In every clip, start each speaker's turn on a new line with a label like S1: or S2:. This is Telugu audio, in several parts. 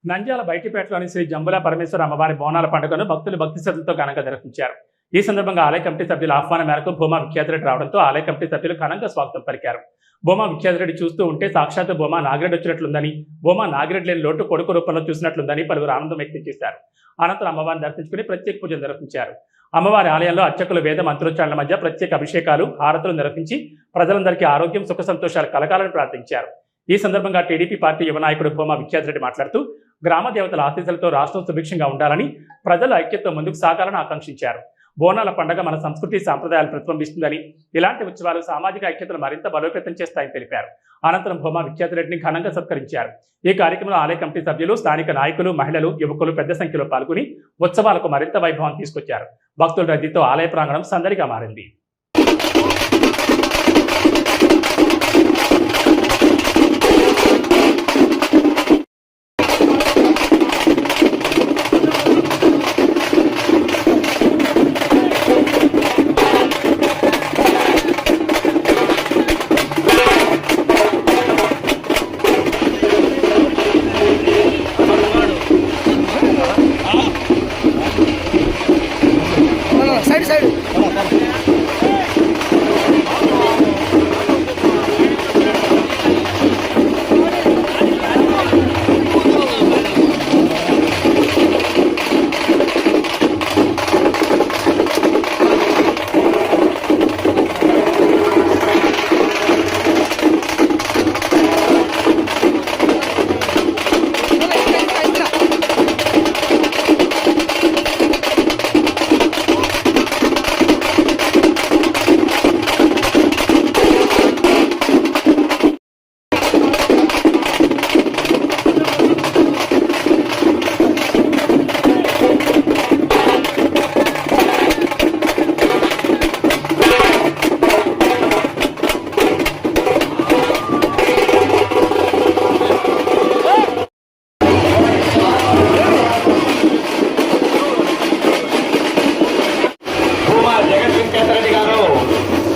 S1: నంద్యాల బయటిపేటలోని శ్రీ జంబుల పరమేశ్వర అమ్మవారి బోనాల పండుగను భక్తులు భక్తి శ్రద్ధలతో ఘనంగా నిర్వహించారు. ఈ సందర్భంగా ఆలయ కమిటీ సభ్యుల ఆహ్వానం మేరకు భూమా విఖ్యాతరెడ్డి రావడంతో ఆలయ కమిటీ సభ్యులు ఘనంగా స్వాగతం పలికారు. భూమా విఖ్యాతరెడ్డి చూస్తూ ఉంటే సాక్షాత్ భూమా నాగిరెడ్డి వచ్చినట్లుందని, భూమా నాగిరెడ్డి లేని లోటు కొడుకు రూపంలో చూసినట్లుందని పలువురు ఆనందం వ్యక్తం చేశారు. అనంతరం అమ్మవారిని దర్శించుకుని ప్రత్యేక పూజలు నిర్వహించారు. అమ్మవారి ఆలయంలో అర్చకులు వేద మంత్రోచ్చారణ మధ్య ప్రత్యేక అభిషేకాలు, హారతులు నిర్వహించి ప్రజలందరికీ ఆరోగ్యం, సుఖ సంతోషాలు కలగాలని ప్రార్థించారు. ఈ సందర్భంగా టీడీపీ పార్టీ యువ నాయకుడు భూమా విఖ్యాతరెడ్డి మాట్లాడుతూ గ్రామ దేవతల ఆశీస్సులతో రాష్ట్రం సుభిక్షంగా ఉండాలని, ప్రజల ఐక్యతతో ముందుకు సాగాలని ఆకాంక్షించారు. బోనాల పండుగ మన సంస్కృతి సాంప్రదాయాలు ప్రతిబింబిస్తుందని, ఇలాంటి ఉత్సవాలు సామాజిక ఐక్యతను మరింత బలోపేతం చేస్తాయని తెలిపారు. అనంతరం భూమా విఖ్యాతరెడ్డిని ఘనంగా సత్కరించారు. ఈ కార్యక్రమంలో ఆలయ కమిటీ సభ్యులు, స్థానిక నాయకులు, మహిళలు, యువకులు పెద్ద సంఖ్యలో పాల్గొని ఉత్సవాలకు మరింత వైభవం తీసుకొచ్చారు. భక్తుల రద్దీతో ఆలయ ప్రాంగణం సందడిగా మారింది.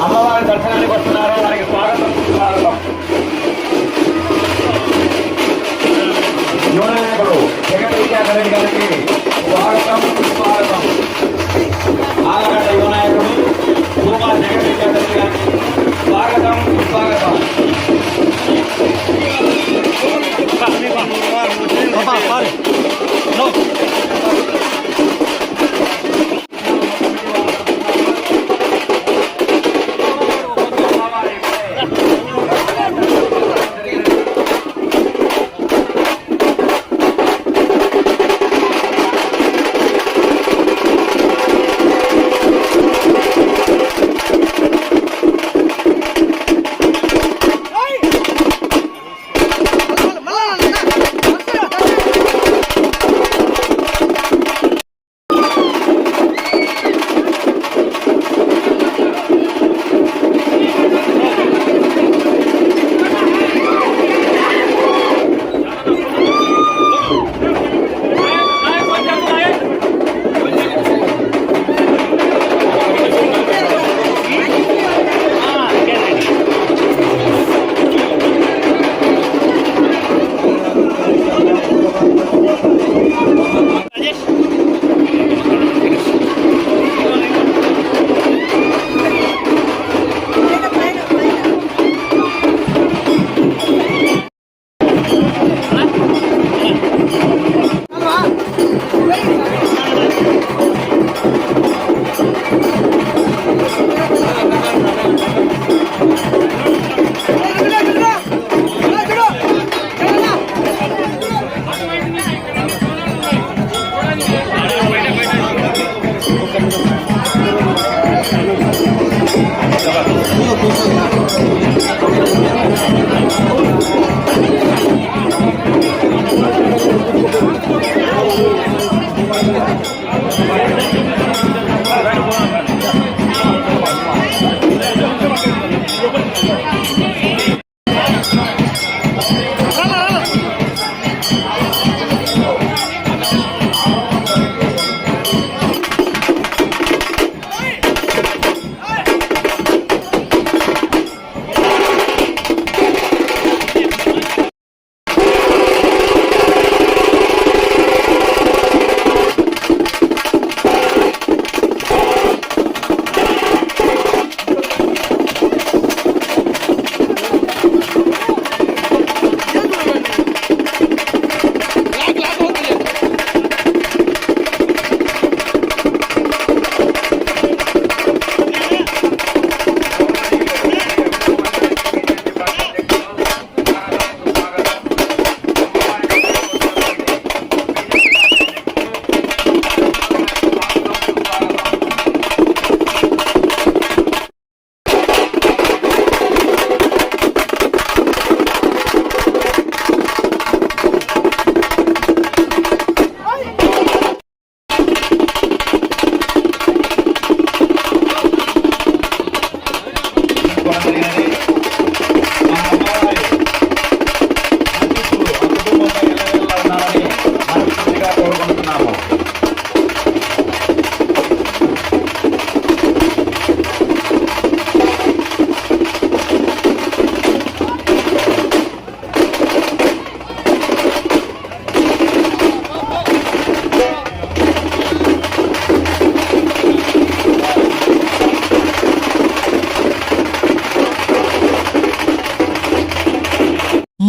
S2: అమ్మవారి దర్శనానికి వస్తున్నారు. వారికి స్వాగతం స్వాగతం. యువ నాయకుడు జగన్ విఖ్యాతరెడ్డి గారికి స్వాగతం స్వాగతం. ఆలగడ్డ యువ నాయకుడు భూమా జగన్ విఖ్యాతరెడ్డి గారికి స్వాగతం స్వాగతం.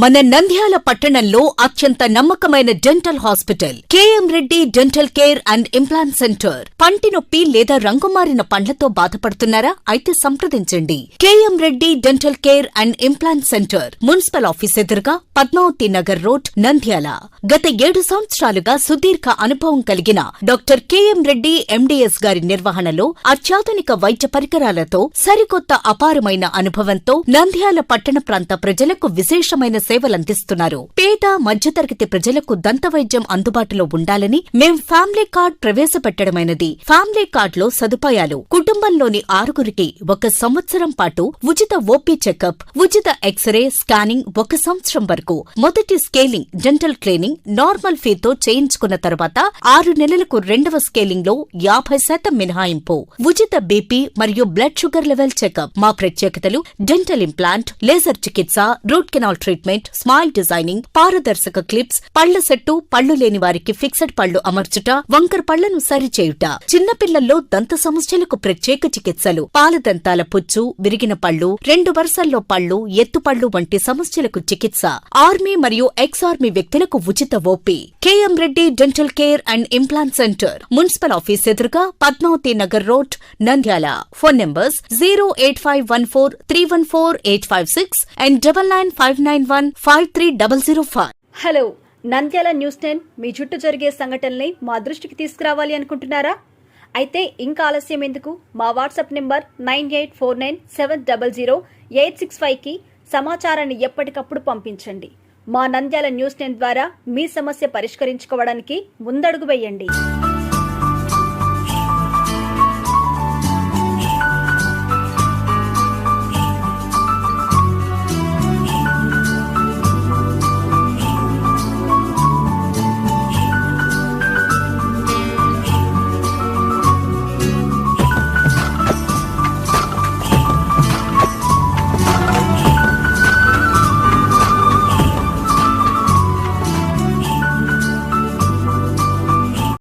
S3: మన నంద్యాల పట్టణంలో అత్యంత నమ్మకమైన dental hospital KM Reddy dental care and implant centre. పంటి నొప్పి లేదా రంగుమారిన పండ్లతో బాధపడుతున్నారా? అయితే సంప్రదించండి. KM Reddy dental care and implant centre, municipal office ఎదురుగా, పద్మావతి నగర్ రోడ్, నంద్యాల. గత 7 సంవత్సరాలుగా సుదీర్ఘ అనుభవం కలిగిన డాక్టర్ కేఎం రెడ్డి ఎండిఎస్ గారి నిర్వహణలో అత్యాధునిక వైద్య పరికరాలతో సరికొత్త అపారమైన అనుభవంతో నంద్యాల పట్టణ ప్రాంత ప్రజలకు విశేషమైన సేవలందిస్తున్నారు. పేద మధ్యతరగతి ప్రజలకు దంతవైద్యం అందుబాటులో ఉండాలని మేం ఫ్యామిలీ కార్డ్ ప్రవేశపెట్టడమైనది. ఫ్యామిలీ కార్డ్ లో సదుపాయాలు: కుటుంబంలోని 6గురికి 1 సంవత్సరం పాటు ఉచిత ఓపీ చెకప్, ఉచిత ఎక్స్రే స్కానింగ్ 1 సంవత్సరం వరకు, మొదటి స్కేలింగ్ డెంటల్ క్లీనింగ్ నార్మల్ ఫీతో చేయించుకున్న తర్వాత 6 నెలలకు 2వ స్కేలింగ్ లో 50% మినహాయింపు, ఉచిత బీపీ మరియు బ్లడ్ షుగర్ లెవెల్ చెకప్. మా ప్రత్యేకతలు: డెంటల్ ఇంప్లాంట్, లేజర్ చికిత్స, root canal treatment, smile designing, పారదర్శక క్లిప్స్, పళ్ల సెట్టు, పళ్లు లేని వారికి ఫిక్స్డ్ పళ్లు అమర్చుట, వంకర పళ్లను సరిచేయుట, చిన్నపిల్లల్లో దంత సమస్యలకు ప్రత్యేక చికిత్సలు, పాలదంతాల పుచ్చు, విరిగిన పళ్లు, 2 వరుసల్లో పళ్లు, ఎత్తుపళ్లు వంటి సమస్యలకు చికిత్స, ఆర్మీ మరియు ఎక్స్ ఆర్మీ వ్యక్తులకు ఉచిత OP. KM Reddy dental care and implant centre, municipal office ఎదురుగా, Padmavati Nagar road, Nandyal. Phone numbers 08514314856 and 9959153005.
S4: Hello, Nandyal news 10 మీ చుట్టూ జరిగే సంఘటనల్ని మా దృష్టికి తీసుకురావాలి అనుకుంటున్నారా? అయితే ఇంకా ఆలస్యం ఎందుకు? మా వాట్సాప్ నెంబర్ 9849700865కి సమాచారాన్ని ఎప్పటికప్పుడు పంపించండి. మా నంద్యాల న్యూస్ 10 ద్వారా మీ సమస్య పరిష్కరించుకోవడానికి ముందడుగు వేయండి.